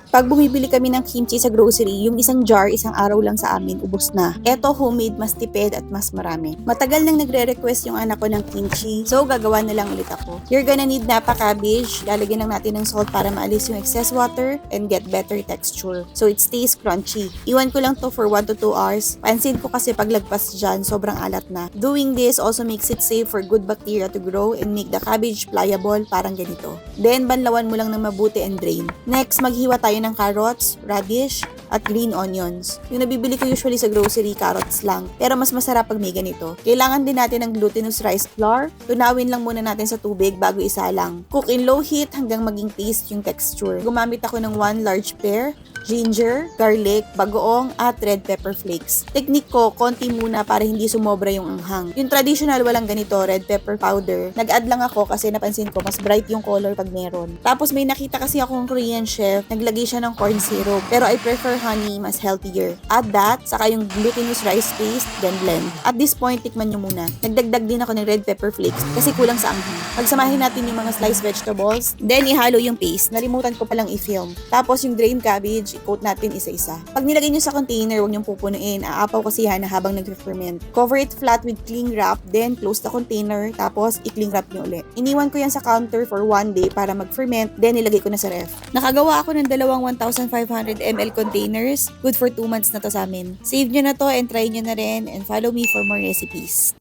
Pag bumibili kami ng kimchi sa grocery, yung isang jar, isang araw lang sa amin, ubos na. Eto, homemade, mas tipid at mas marami. Matagal nang nagre-request yung anak ko ng kimchi, so gagawa na lang ulit ako. You're gonna need napa cabbage, lalagyan lang natin ng salt para maalis yung excess water and get better texture. So it stays crunchy. Iwan ko lang to for 1 to 2 hours. Pansin ko kasi pag lagpas dyan, sobrang alat na. Doing this also makes it safe for good bacteria to grow and make the cabbage pliable, parang ganito. Then, banlawan mo lang ng mabuti and drain. Next, maghiwa tayo ng carrots, radish, at green onions. Yung nabibili ko usually sa grocery, carrots lang. Pero mas masarap pag may ganito. Kailangan din natin ng glutinous rice flour. Tunawin lang muna natin sa tubig bago isalang. Cook in low heat hanggang maging paste yung texture. Gumamit ako ng 1 large pear, ginger, garlic, bagoong, at red pepper flakes. Technique ko, konti muna para hindi sumobra yung anghang. Yung traditional walang ganito, red pepper powder. Nag-add lang ako kasi napansin ko, mas bright yung color pag meron. Tapos may nakita kasi akong Korean chef, naglagay siya ng corn syrup. Pero I prefer honey, mas healthier. Add that, saka yung glutinous rice paste, then blend. At this point, tikman nyo muna. Nagdagdag din ako ng red pepper flakes kasi kulang sa anghang. Pagsamahin natin yung mga sliced vegetables, then ihalo yung paste. Nalimutan ko palang i-film. Tapos yung drained cabbage, i-coat natin isa-isa. Pag nilagay nyo sa container, huwag nyo pupunuin. Aapaw kasi yan habang nag-ferment. Cover it flat with cling wrap, then close the container, tapos i-cling wrap nyo ulit. Iniwan ko yan sa counter for 1 day para mag-ferment, then nilagay ko na sa ref. Nakagawa ako ng dalawang 1,500 ml containers. Good for 2 months na to sa amin. Save nyo na to and try nyo na rin and follow me for more recipes.